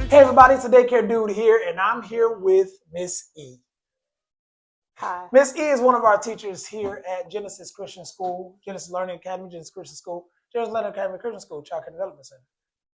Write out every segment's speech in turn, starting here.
Hey everybody, it's the Daycare Dude here, and I'm here with Miss E. Hi. Miss E is one of our teachers here at Genesis Christian School, Genesis Learning Academy, Genesis Christian School, Genesis Learning Academy Christian School, Childcare Development Center.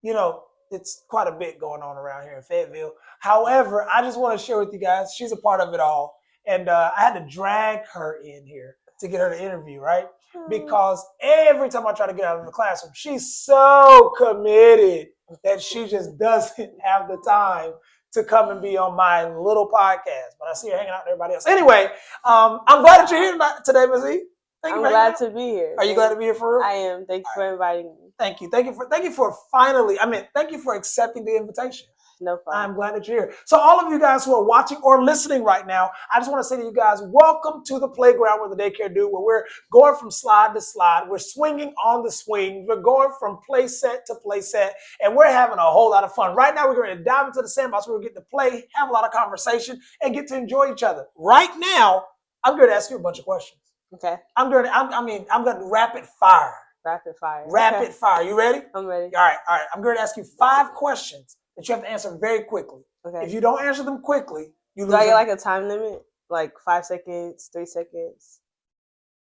You know, it's quite a bit going on around here in Fayetteville. However, I just want to share with you guys, she's a part of it all, and I had to drag her in here to get her to interview, right? Because every time I try to get out of the classroom, she's so committed that she just doesn't have the time to come and be on my little podcast. But I see her hanging out with everybody else. Anyway, I'm glad that you're here today, Ms. E. I'm glad to be here. Are you glad to be here for real? I am. Thank you for inviting me. Thank you for thank you for accepting the invitation. No problem. I'm glad that you're here. So all of you guys who are watching or listening right now, I just want to say to you guys, welcome to the playground with the Daycare Dude, where we're going from slide to slide. We're swinging on the swing. We're going from play set to play set, and we're having a whole lot of fun. Right now, we're going to dive into the sandbox where we're getting to play, have a lot of conversation, and get to enjoy each other. Right now, I'm going to ask you a bunch of questions. Okay. I'm going to rapid fire. Rapid fire. Rapid fire. You ready? I'm ready. All right. I'm going to ask you 5 questions that you have to answer very quickly. Okay. If you don't answer them quickly, you lose. Do I get like a time limit? Like 5 seconds, 3 seconds?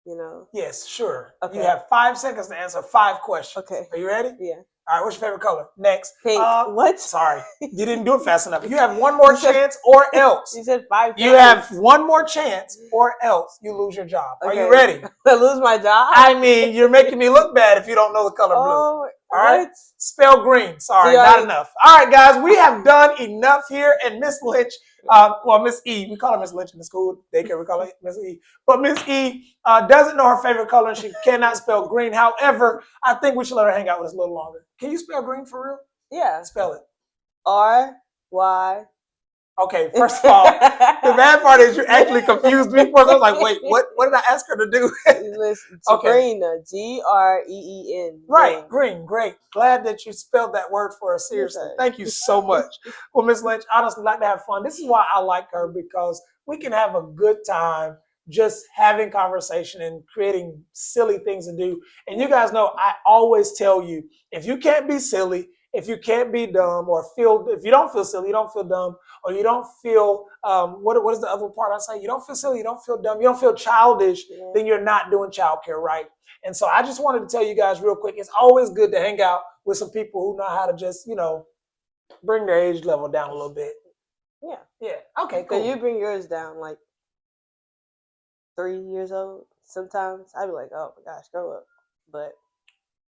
You know? Yes, sure. Okay. You have 5 seconds to answer 5 questions. Okay. Are you ready? Yeah. All right, what's your favorite color? Next. Pink. What? Sorry. You didn't do it fast enough. You have one more chance or else. You said 5 seconds. You have one more chance or else you lose your job. Okay. Are you ready? I lose my job? I mean, you're making me look bad if you don't know the color blue. Oh, all right? What? Spell green. Sorry, not enough. All right, guys, we have done enough here. And Miss Lynch, Miss E, we call her Miss Lynch in the school daycare, we call her Miss E. But Miss E doesn't know her favorite color and she cannot spell green. However, I think we should let her hang out with us a little longer. Can you spell green for real? Yeah. Spell it. R-Y. Okay, first of all, the bad part is you actually confused me. First, I was like, wait, what did I ask her to do? Listen, okay. Green, G-R-E-E-N. Right, green, great. Glad that you spelled that word for us seriously. Okay. Thank you so much. Well, Miss Lynch, honestly, like to have fun. This is why I like her, because we can have a good time just having conversation and creating silly things to do. And you guys know, I always tell you, if you can't be silly, if you can't be dumb, or if you don't feel silly, you don't feel dumb, or you don't feel, what is the other part I say? You don't feel silly, you don't feel dumb, you don't feel childish, then you're not doing childcare right. And so I just wanted to tell you guys real quick, it's always good to hang out with some people who know how to just, bring their age level down a little bit. Yeah. Yeah. Okay, cool. So you bring yours down like 3 years old sometimes. I'd be like, oh my gosh, grow up. But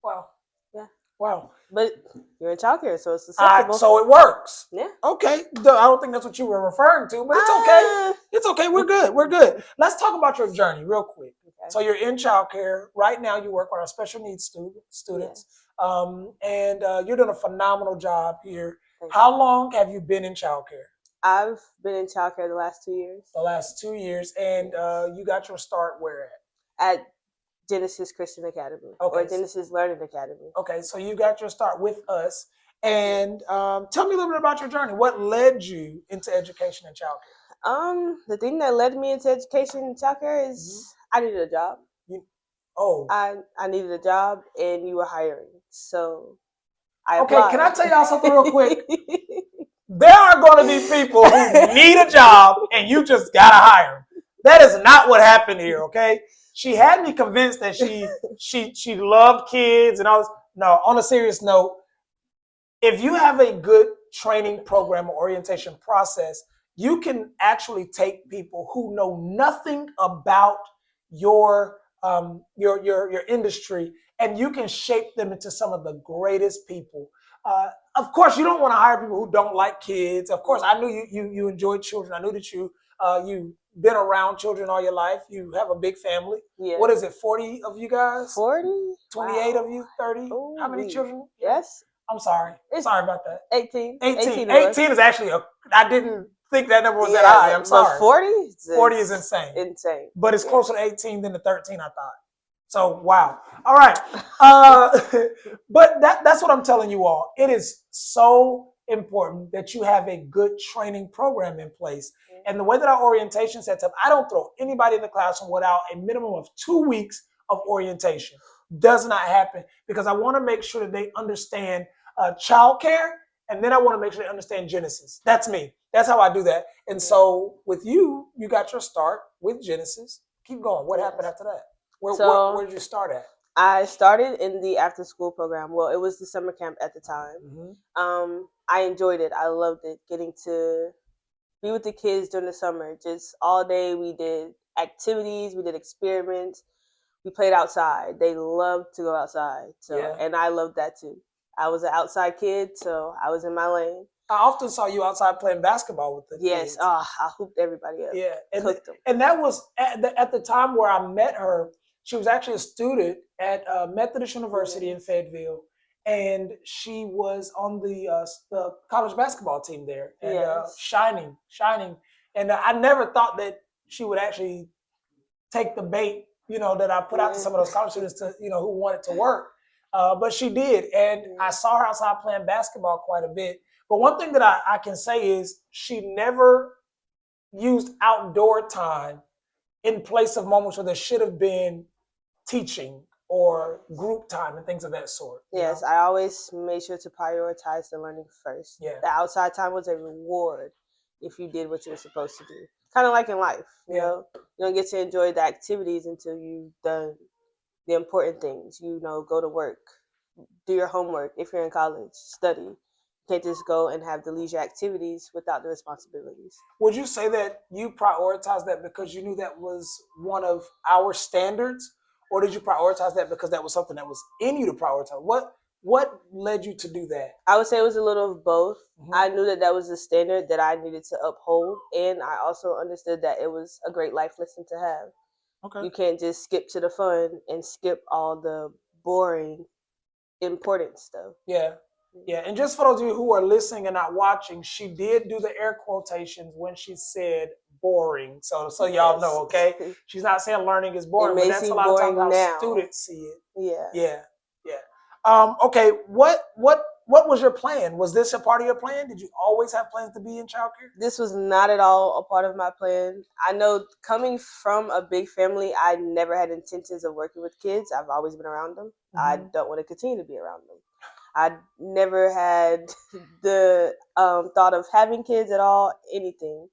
wow. Yeah. Wow. But you're in childcare, so it's acceptable. So it works. Yeah. Okay. I don't think that's what you were referring to, but it's okay. It's okay. We're good. We're good. Let's talk about your journey real quick. Okay. So you're in childcare. Right now you work with our special needs students. Yes. And you're doing a phenomenal job here. How long have you been in childcare? I've been in childcare the last 2 years. The last 2 years. And you got your start where at? At Genesis Christian Academy, or Genesis Learning Academy. Okay, so you got your start with us. And tell me a little bit about your journey. What led you into education and childcare? The thing that led me into education and childcare is I needed a job. I needed a job, and you were hiring. So I applied. Okay, can I tell y'all something real quick? There are going to be people who need a job, and you just got to hire them. That is not what happened here, okay? She had me convinced that she loved kids and all this. No, on a serious note, if you have a good training program or orientation process, you can actually take people who know nothing about your industry, and you can shape them into some of the greatest people. Of course, you don't want to hire people who don't like kids. Of course, I knew you enjoyed children. I knew that you've been around children all your life. You have a big family. Yeah. What is it, 40 of you guys? 40? 28 of you? 30? Ooh. How many children? Yes. I'm sorry. Sorry about that. 18. 18 is actually, I didn't think that number was that high. I'm sorry. 40? 40 is insane. Insane. But it's closer to 18 than the 13, I thought. So, wow. All right. But that's what I'm telling you all. It is so important that you have a good training program in place. And the way that our orientation sets up, I don't throw anybody in the classroom without a minimum of 2 weeks of orientation. Does not happen, because I want to make sure that they understand childcare and then I want to make sure they understand Genesis. That's me. That's how I do that. And so with you, you got your start with Genesis. Keep going. What happened after that? Where did you start at? I started in the after school program. Well, it was the summer camp at the time. Mm-hmm. I enjoyed it. I loved it. Getting to be with the kids during the summer. Just all day we did activities, we did experiments, we played outside. They loved to go outside. So and I loved that too. I was an outside kid, so I was in my lane. I often saw you outside playing basketball with the kids. I hooped everybody up. Yeah, and that was at the time where I met her. She was actually a student at Methodist University in Fayetteville, and she was on the college basketball team there, and shining. And I never thought that she would actually take the bait, that I put out to some of those college students to, who wanted to work. But she did, and I saw her outside playing basketball quite a bit. But one thing that I can say is she never used outdoor time in place of moments where there should have been teaching or group time and things of that sort. Yes, I always made sure to prioritize the learning first. Yeah. The outside time was a reward if you did what you were supposed to do. Kind of like in life, you know, you don't get to enjoy the activities until you've done the important things. Go to work, do your homework. If you're in college, study. You can't just go and have the leisure activities without the responsibilities. Would you say that you prioritized that because you knew that was one of our standards, or did you prioritize that because that was something that was in you to prioritize? What led you to do that? I would say it was a little of both. Mm-hmm. I knew that was a standard that I needed to uphold, and I also understood that it was a great life lesson to have. Okay. You can't just skip to the fun and skip all the boring, important stuff. Yeah. Yeah, and just for those of you who are listening and not watching, she did do the air quotations when she said boring. So y'all know, okay? She's not saying learning is boring, but that's a lot of times how students see it. Yeah. Okay, what was your plan? Was this a part of your plan? Did you always have plans to be in childcare? This was not at all a part of my plan. I know coming from a big family, I never had intentions of working with kids. I've always been around them. Mm-hmm. I don't want to continue to be around them. I never had the thought of having kids at all, anything.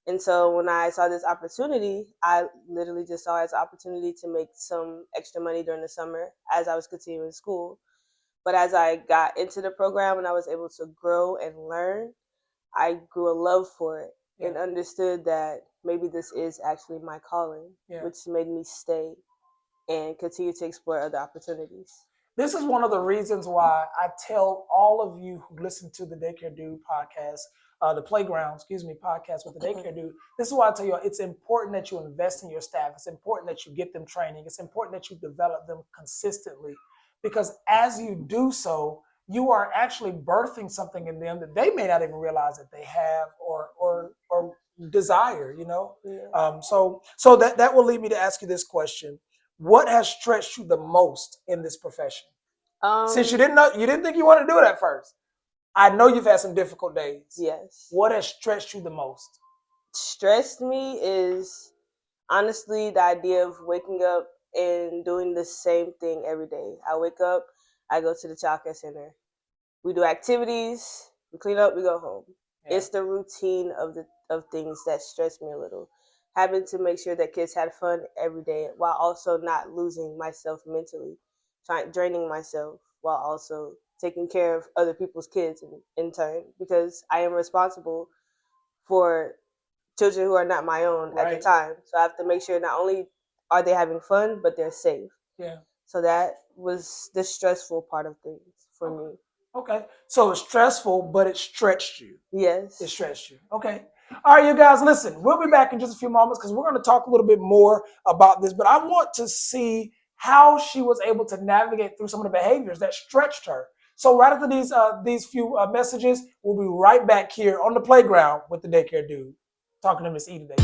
And so when I saw this opportunity, I literally just saw it as an opportunity to make some extra money during the summer as I was continuing school. But as I got into the program and I was able to grow and learn, I grew a love for it and understood that maybe this is actually my calling, which made me stay and continue to explore other opportunities. This is one of the reasons why I tell all of you who listen to the Daycare Dude podcast, the Playground, podcast with the Daycare Dude. This is why I tell you it's important that you invest in your staff. It's important that you get them training. It's important that you develop them consistently, because as you do so, you are actually birthing something in them that they may not even realize that they have or desire. So that will lead me to ask you this question. What has stretched you the most in this profession? Since you didn't think you wanted to do it at first. I know you've had some difficult days. Yes. What has stretched you the most? Stressed me is honestly the idea of waking up and doing the same thing every day. I wake up, I go to the childcare center. We do activities, we clean up, we go home. Yeah. It's the routine of things that stress me a little. Having to make sure that kids had fun every day while also not losing myself mentally, draining myself while also taking care of other people's kids in turn, because I am responsible for children who are not my own at the time. So I have to make sure not only are they having fun, but they're safe. Yeah. So that was the stressful part of things for me. Okay. So it's stressful, but it stretched you. Yes. It stretched you. Okay. All right, you guys, listen, we'll be back in just a few moments because we're going to talk a little bit more about this, but I want to see how she was able to navigate through some of the behaviors that stretched her. So right after these few messages, we'll be right back here on the Playground with the Daycare Dude, talking to Miss E today.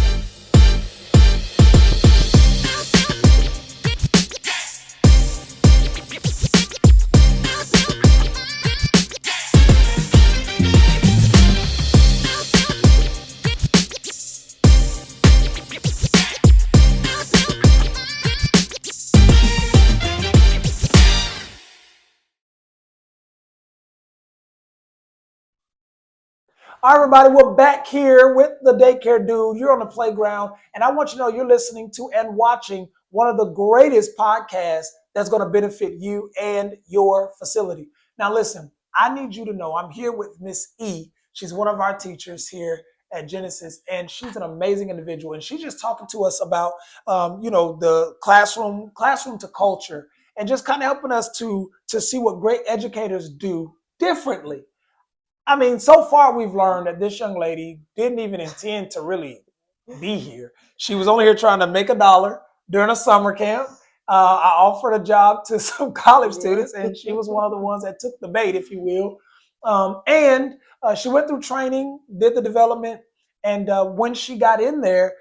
All right, everybody, we're back here with the Daycare Dude. You're on the playground, and I want you to know you're listening to and watching one of the greatest podcasts that's going to benefit you and your facility. Now, listen, I need you to know I'm here with Miss E. She's one of our teachers here at Genesis, and she's an amazing individual. And she's just talking to us about, the classroom to culture, and just kind of helping us to see what great educators do differently. I mean, so far we've learned that this young lady didn't even intend to really be here. She was only here trying to make $1 during a summer camp. I offered a job to some college students, and she was one of the ones that took the bait, if you will. And she went through training, did the development, and when she got in there,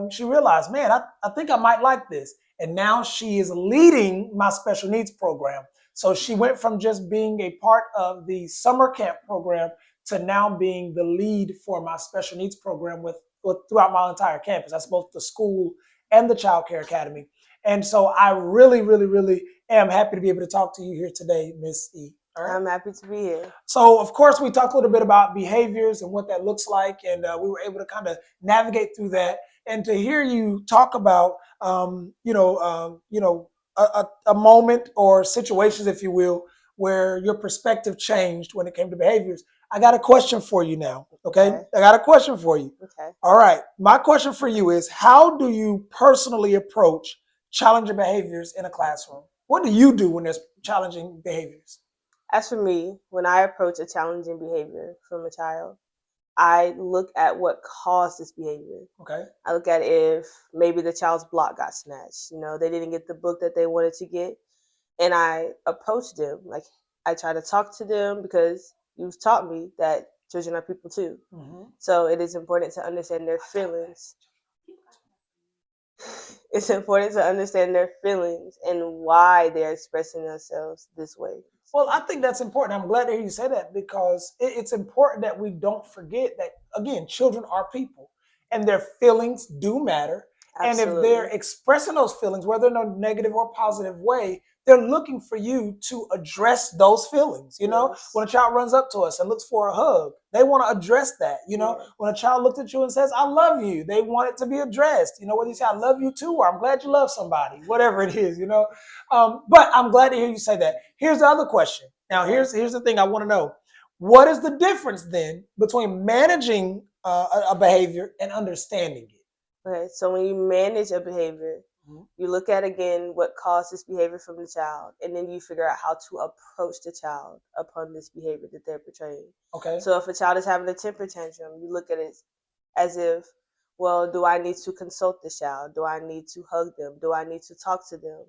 she realized, man, I think I might like this. And now she is leading my special needs program. So she went from just being a part of the summer camp program to now being the lead for my special needs program with throughout my entire campus. That's both the school and the childcare academy. And so I really, really, really am happy to be able to talk to you here today, Miss E. All right? I'm happy to be here. So, of course, we talked a little bit about behaviors and what that looks like, and we were able to kind of navigate through that. And to hear you talk about, a moment or situations, if you will, where your perspective changed when it came to behaviors. I got a question for you now. Okay. I got a question for you. Okay. All right. My question for you is, how do you personally approach challenging behaviors in a classroom? What do you do when there's challenging behaviors? As for me, when I approach a challenging behavior from a child, I look at what caused this behavior. Okay. I look at if maybe the child's block got snatched. They didn't get the book that they wanted to get. And I approach them. Like, I try to talk to them because you've taught me that children are people too. Mm-hmm. So it is important to understand their feelings. It's important to understand their feelings and why they're expressing themselves this way. Well, I think that's important. I'm glad to hear you say that, because it's important that we don't forget that, again, children are people and their feelings do matter. Absolutely. And if they're expressing those feelings, whether in a negative or positive way, they're looking for you to address those feelings. Yes. When a child runs up to us and looks for a hug, they want to address that. Yes. When a child looks at you and says, I love you, they want it to be addressed. Whether you say, I love you too, or I'm glad you love somebody, whatever it is, But I'm glad to hear you say that. Here's the other question. Now, here's the thing I want to know. What is the difference then between managing a behavior and understanding it? Okay, so when you manage a behavior, you look at, again, what caused this behavior from the child, and then you figure out how to approach the child upon this behavior that they're portraying. Okay. So if a child is having a temper tantrum, you look at it as if, well, do I need to consult this child? Do I need to hug them? Do I need to talk to them?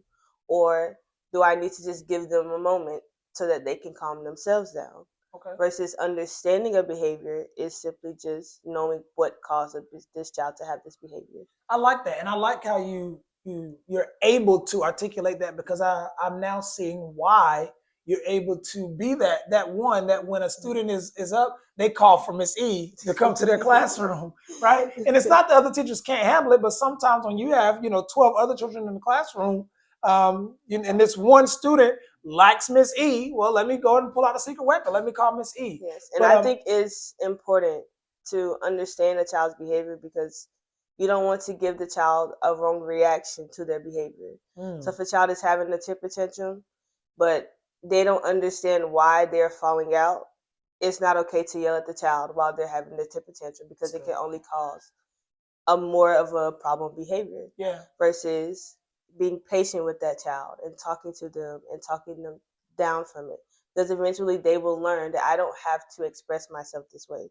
Or do I need to just give them a moment so that they can calm themselves down? Okay. Versus understanding a behavior is simply just knowing what caused this child to have this behavior. I like that, and I like how you're able to articulate that, because I'm now seeing why you're able to be that one that when a student is up, they call for Miss E to come to their classroom, right? And it's not that other teachers can't handle it, but sometimes when you have 12 other children in the classroom, and this one student likes Miss E, well, let me go ahead and pull out a secret weapon. Let me call Miss E. Yes, and I think it's important to understand a child's behavior, because you don't want to give the child a wrong reaction to their behavior. So if a child is having a temper tantrum, but they don't understand why they're falling out, it's not okay to yell at the child while they're having the temper tantrum, because it can only cause a more of a problem behavior. Yeah. Versus being patient with that child and talking to them and talking them down from it. Because eventually they will learn that I don't have to express myself this way.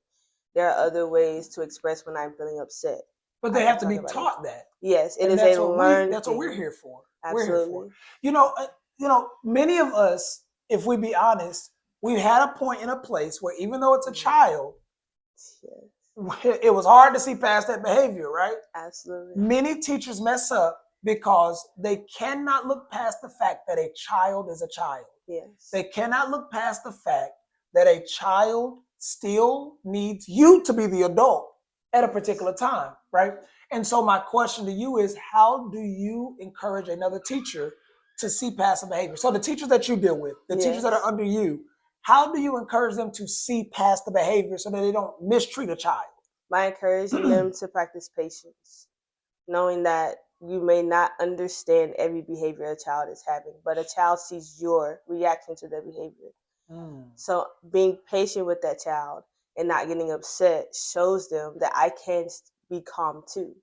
There are other ways to express when I'm feeling upset. But they have to be taught that. Yes, it is a learned. That's what we're here for. Absolutely. We're here for. Many of us, if we be honest, we've had a point in a place where, even though it's a child, it was hard to see past that behavior, right? Absolutely. Many teachers mess up because they cannot look past the fact that a child is a child. Yes. They cannot look past the fact that a child still needs you to be the adult at a particular time, right? And so my question to you is, how do you encourage another teacher to see past a behavior? So the teachers that you deal with, the teachers that are under you, how do you encourage them to see past the behavior so that they don't mistreat a child? By encouraging them to practice patience, knowing that you may not understand every behavior a child is having, but a child sees your reaction to their behavior. So being patient with that child and not getting upset shows them that I can be calm too.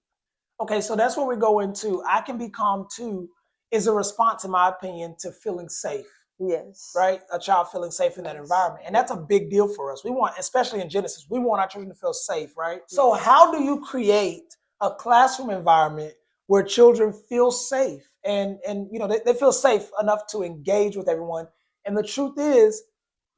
Okay, so that's where we go into I can be calm too is a response, in my opinion, to feeling safe. Yes. Right? A child feeling safe in that environment. And that's a big deal for us. We want, especially in Genesis, we want our children to feel safe, right? So how do you create a classroom environment where children feel safe and they feel safe enough to engage with everyone? And the truth is,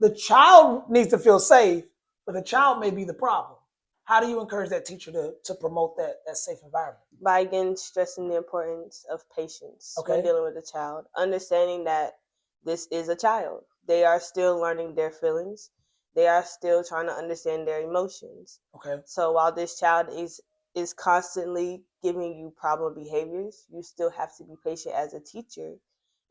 the child needs to feel safe, but the child may be the problem. How do you encourage that teacher to promote that safe environment? By again stressing the importance of patience when dealing with a child, understanding that this is a child. They are still learning their feelings. They are still trying to understand their emotions. Okay. So while this child is constantly giving you problem behaviors, you still have to be patient as a teacher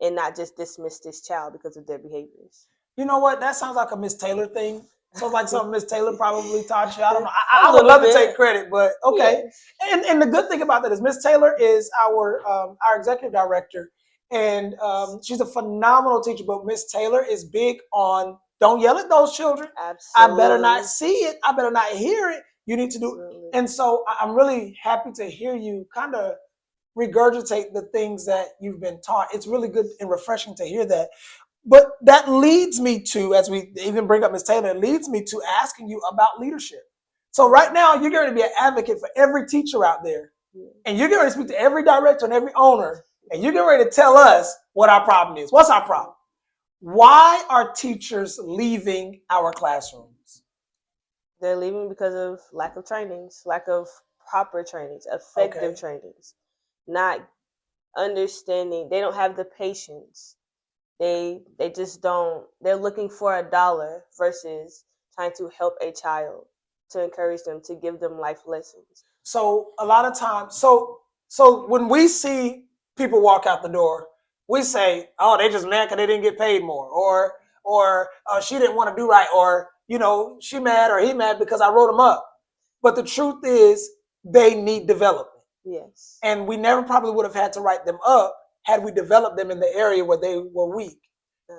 and not just dismiss this child because of their behaviors. You know what? That sounds like a Miss Taylor thing. Sounds like something Miss Taylor probably taught you. I don't know. I would love to take credit, but okay. Yes. And the good thing about that is Miss Taylor is our executive director, and she's a phenomenal teacher. But Miss Taylor is big on don't yell at those children. Absolutely. I better not see it. I better not hear it. You need to do it. And so I'm really happy to hear you kind of regurgitate the things that you've been taught. It's really good and refreshing to hear that. But that leads me to, as we even bring up Ms. Taylor, it leads me to asking you about leadership. So right now, you're going to be an advocate for every teacher out there. And you're going to speak to every director and every owner. And you're getting ready to tell us what our problem is. What's our problem? Why are teachers leaving our classrooms? They're leaving because of lack of trainings, lack of proper trainings, effective trainings, not understanding. They don't have the patience. They just don't. They're looking for $1 versus trying to help a child, to encourage them, to give them life lessons. So a lot of times, so when we see people walk out the door, we say, "Oh, they just mad because they didn't get paid more," or she didn't want to do right, or she mad or he mad because I wrote them up. But the truth is, they need development. Yes. And we never probably would have had to write them up had we developed them in the area where they were weak.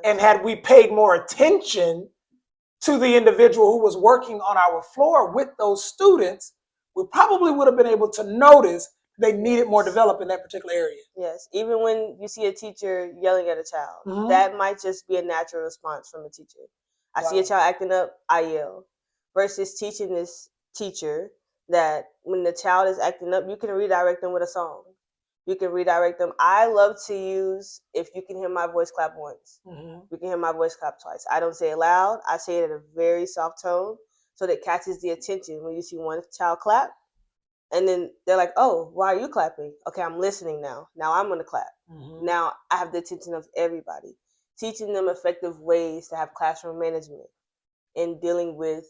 And had we paid more attention to the individual who was working on our floor with those students, we probably would have been able to notice they needed more development in that particular area. Yes, even when you see a teacher yelling at a child, that might just be a natural response from a teacher. I see a child acting up, I yell. Versus teaching this teacher that when the child is acting up, you can redirect them with a song. You can redirect them. I love to use, if you can hear my voice clap once, you can hear my voice clap twice. I don't say it loud. I say it at a very soft tone so that it catches the attention. When you see one child clap, and then they're like, oh, why are you clapping? Okay, I'm listening now. Now I'm going to clap. Now I have the attention of everybody. Teaching them effective ways to have classroom management and dealing with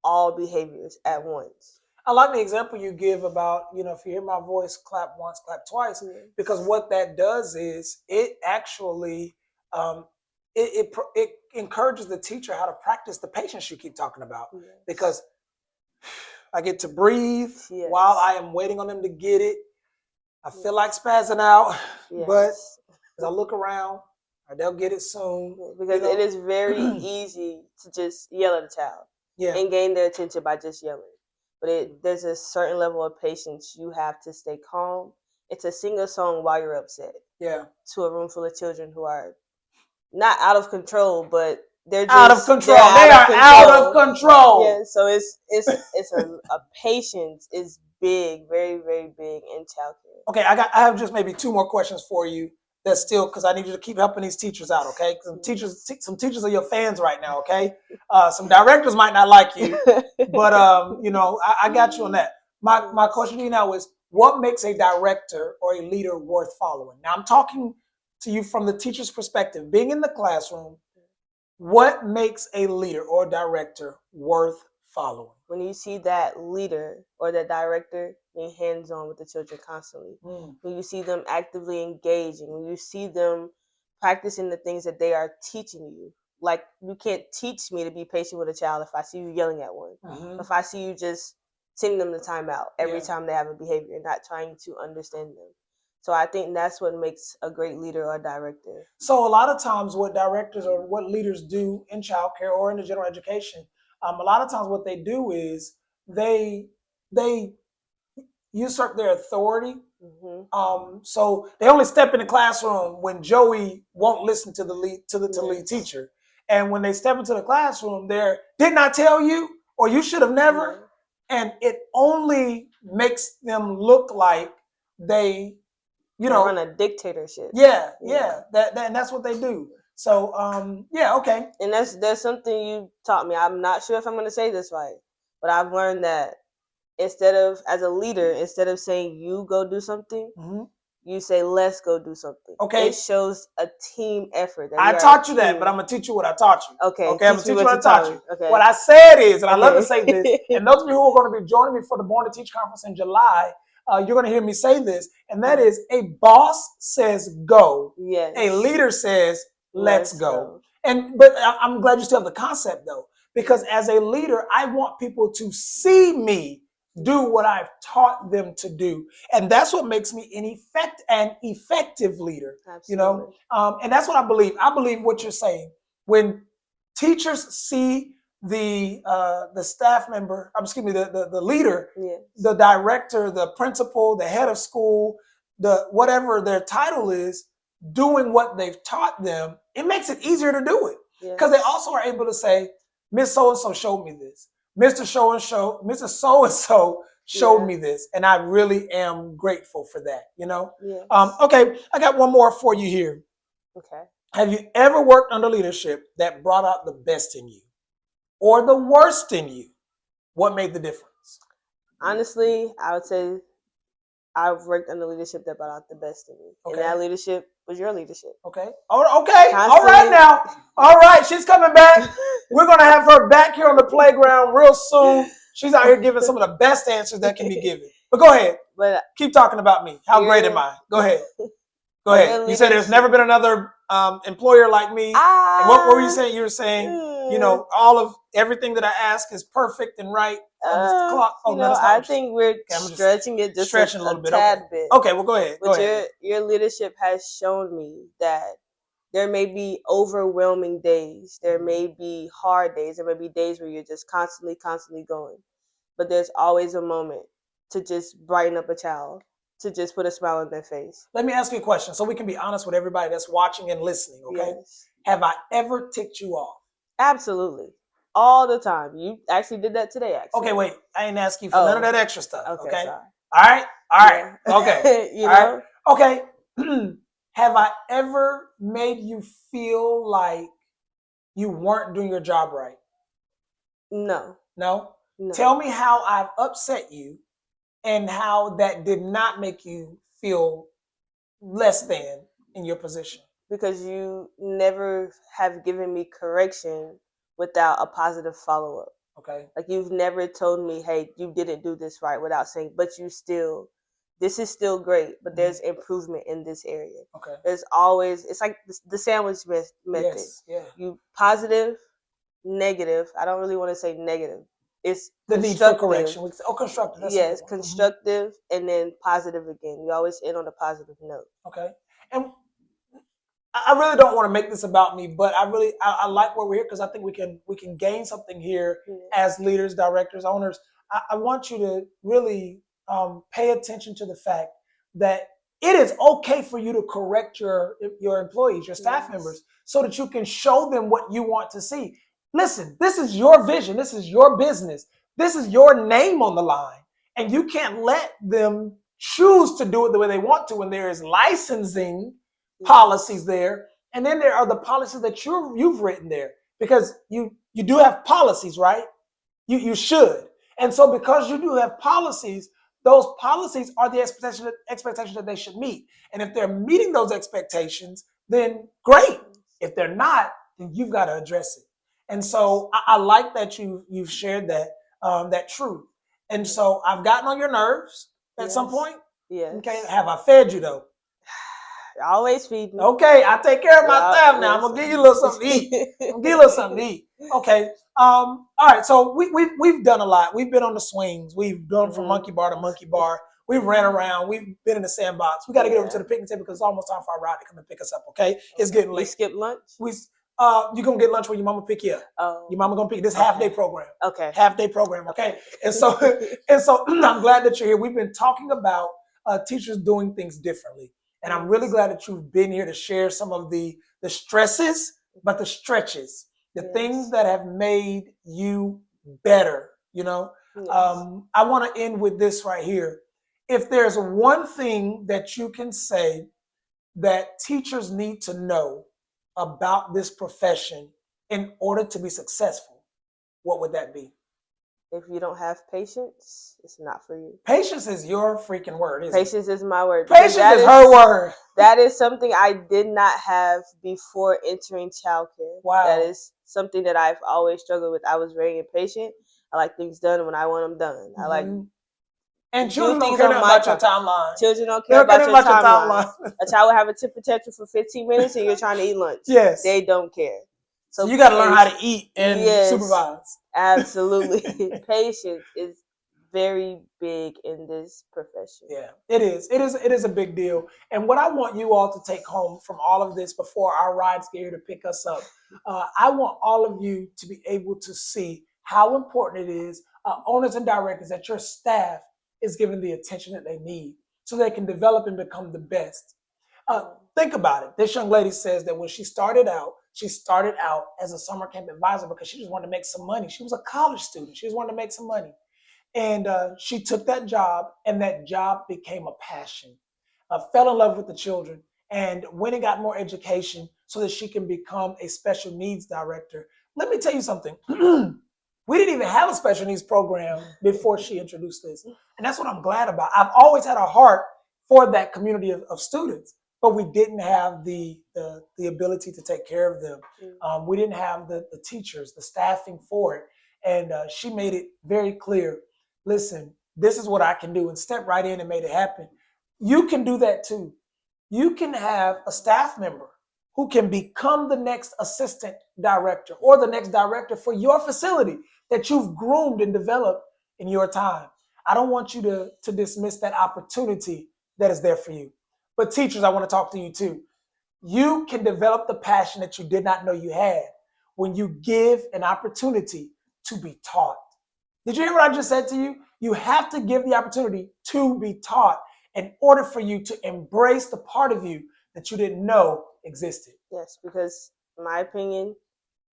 all behaviors at once. I like the example you give about, if you hear my voice, clap once, clap twice, because what that does is it actually, it encourages the teacher how to practice the patience you keep talking about. Because I get to breathe while I am waiting on them to get it. I feel like spazzing out, but as I look around, they'll get it soon. Because it is very easy to just yell at a child and gain their attention by just yelling. But there's a certain level of patience. You have to stay calm and to sing a song while you're upset. To a room full of children who are not out of control, but they're just out of control. They are out of control. Yeah, so it's a patience is big, very, very big in childcare. Okay, I have just maybe 2 more questions for you. That's still because I need you to keep helping these teachers out. Okay, some teachers are your fans right now. Okay, some directors might not like you, but I got you on that. My question to you now is, what makes a director or a leader worth following? Now I'm talking to you from the teacher's perspective, being in the classroom. What makes a leader or director worth following? When you see that leader or that director being hands-on with the children constantly, when you see them actively engaging, when you see them practicing the things that they are teaching you, like, you can't teach me to be patient with a child if I see you yelling at one. Mm-hmm. If I see you just sending them the timeout every Yeah. time they have a behavior and not trying to understand them. So I think that's what makes a great leader or director. So a lot of times what directors or what leaders do in childcare or in the general education, a lot of times what they do is they usurp their authority. Mm-hmm. So they only step in the classroom when Joey won't listen to the lead teacher. And when they step into the classroom, they're, didn't I tell you? Or you should have never. Yeah. And it only makes them look like they, you know, run a dictatorship. Yeah. And that's what they do. So, yeah, okay. And there's something you taught me. I'm not sure if I'm going to say this right, but I've learned that instead of, as a leader, instead of saying you go do something, you say let's go do something. Okay. It shows a team effort. I taught you that, but I'm going to teach you what I taught you. Okay. Okay, I'm going to teach you what I taught you. Okay. What I said is, and I love to say this, and those of you who are going to be joining me for the Born to Teach conference in July, you're going to hear me say this, and that is, a boss says go. Yes. A leader says let's go. But I'm glad you still have the concept, though, because as a leader, I want people to see me do what I've taught them to do. And that's what makes me an effective leader. Absolutely. You know, and that's what I believe. I believe what you're saying. When teachers see the staff member, excuse me, the leader, yes, the director, the principal, the head of school, the whatever their title is, doing what they've taught them, it makes it easier to do it. Because yes, they also are able to say, Miss So-and-so showed me this. Mr. So-and-so showed me this. And I really am grateful for that, you know? Yes. Okay, I got one more for you here. Okay. Have you ever worked under leadership that brought out the best in you or the worst in you? What made the difference? Honestly, I would say I've worked under leadership that brought out the best in me. Okay. And that leadership was your leadership. Okay. Oh, okay. Constantly. All right now. All right. She's coming back. We're going to have her back here on the playground real soon. She's out here giving some of the best answers that can be given. But go ahead. But keep talking about me. How great am I? Go ahead. Go ahead. You said there's never been another employer like me. And what were you saying? You were saying, you know, everything that I ask is perfect and right. I think we're stretching it just a little bit. Tad bit. Okay, well, go ahead. But your leadership has shown me that there may be overwhelming days. There may be hard days. There may be days where you're just constantly going. But there's always a moment to just brighten up a child, to just put a smile on their face. Let me ask you a question so we can be honest with everybody that's watching and listening, okay? Yes. Have I ever ticked you off? Absolutely. All the time. You actually did that today, actually. Okay, wait. I ain't asking you for none of that extra stuff, okay? Sorry. All right? Yeah. Okay. You know? Right. Okay. Have I ever made you feel like you weren't doing your job right? No. No? Tell me how I've upset you and how that did not make you feel less than in your position. Because you never have given me correction without a positive follow-up. Okay. Like, you've never told me, hey, you didn't do this right, without saying, but this is still great, but there's improvement in this area. Okay. There's always, it's like the sandwich method. Yes. Yeah. You positive, negative. I don't really want to say negative. It's the need for correction. Constructive. That's yes, constructive, and then positive again. You always end on a positive note. Okay. And I really don't want to make this about me, but I like where we're here because I think we can gain something here as leaders, directors, owners. I want you to really pay attention to the fact that it is okay for you to correct your employees, your staff members, so that you can show them what you want to see. Listen, this is your vision. This is your business. This is your name on the line. And you can't let them choose to do it the way they want to when there is licensing policies there. And then there are the policies that you've written there. Because you do have policies, right? You should. And so because you do have policies, those policies are the expectations that they should meet. And if they're meeting those expectations, then great. If they're not, then you've got to address it. And so I like that you've shared that truth. And so I've gotten on your nerves at some point. Yes. Okay. Have I fed you though? Always feed me. Okay, I take care of my staff now. I'm gonna give you a little something to eat. Okay. All right. So we've done a lot. We've been on the swings. We've gone from monkey bar to monkey bar. We've ran around. We've been in the sandbox. We got to get over to the picnic table because it's almost time for our ride to come and pick us up. Okay, it's getting late. We skip lunch. You gonna get lunch when your mama pick you up. Oh. Your mama gonna pick this half day program. Okay. Half day program. Okay. And so I'm glad that you're here. We've been talking about teachers doing things differently. And I'm really glad that you've been here to share some of the stresses, but the stretches, the things that have made you better, you know. Yes. I want to end with this right here. If there's one thing that you can say that teachers need to know about this profession in order to be successful, what would that be? If you don't have patience, it's not for you. Patience is your freaking word, isn't it? Patience is my word. Patience is her word. That is something I did not have before entering childcare. Wow. That is something that I've always struggled with. I was very impatient. I like things done when I want them done. I like. And children don't care about your timeline. Children don't care about your timeline. A child will have a temper tantrum for 15 minutes and you're trying to eat lunch. Yes. They don't care. So you got to learn how to eat and supervise. Absolutely. Patience is very big in this profession. Yeah, it is. It is a big deal. And what I want you all to take home from all of this before our rides get here to pick us up, I want all of you to be able to see how important it is, owners and directors, that your staff is given the attention that they need so they can develop and become the best. Think about it. This young lady says that when she started out as a summer camp advisor because she just wanted to make some money. She was a college student. She just wanted to make some money. And she took that job, and that job became a passion. Fell in love with the children, and went and got more education so that she can become a special needs director. Let me tell you something. We didn't even have a special needs program before she introduced this. And that's what I'm glad about. I've always had a heart for that community of students, but we didn't have the ability to take care of them. We didn't have the teachers, the staffing for it. And she made it very clear, listen, this is what I can do, and stepped right in and made it happen. You can do that too. You can have a staff member who can become the next assistant director or the next director for your facility that you've groomed and developed in your time. I don't want you to dismiss that opportunity that is there for you. But teachers, I want to talk to you too. You can develop the passion that you did not know you had when you give an opportunity to be taught. Did you hear what I just said to you? You have to give the opportunity to be taught in order for you to embrace the part of you that you didn't know existed. Yes, because in my opinion,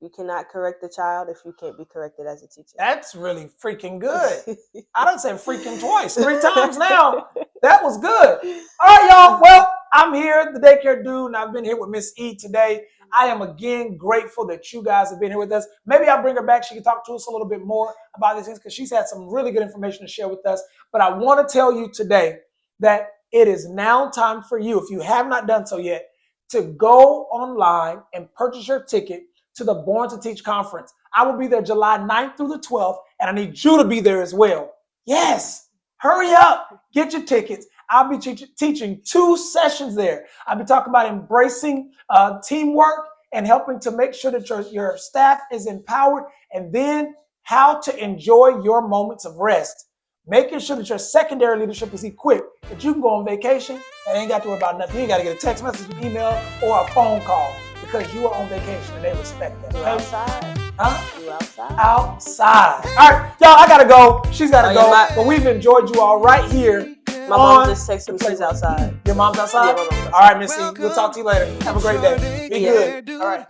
you cannot correct a child if you can't be corrected as a teacher. That's really freaking good. I done said freaking twice, 3 times now. That was good. All right, y'all. Well, I'm here, the daycare dude, and I've been here with Miss E today. I am again grateful that you guys have been here with us. Maybe I'll bring her back. She can talk to us a little bit more about these things because she's had some really good information to share with us. But I want to tell you today that it is now time for you, if you have not done so yet, to go online and purchase your ticket to the Born to Teach conference. I will be there July 9th through the 12th, and I need you to be there as well. Yes, hurry up, get your tickets. I'll be teaching 2 sessions there. I'll be talking about embracing teamwork and helping to make sure that your staff is empowered, and then how to enjoy your moments of rest. Making sure that your secondary leadership is equipped, that you can go on vacation and ain't got to worry about nothing. You ain't got to get a text message, an email, or a phone call because you are on vacation and they respect that. You outside. Huh? You outside. Outside. All right, y'all, I got to go. She's got to go. But we've enjoyed you all right here. My mom just texted me she's outside. Your mom's outside? Yeah, my mom's outside. All right, Missy. We'll talk to you later. Have a great day. Be good. All right.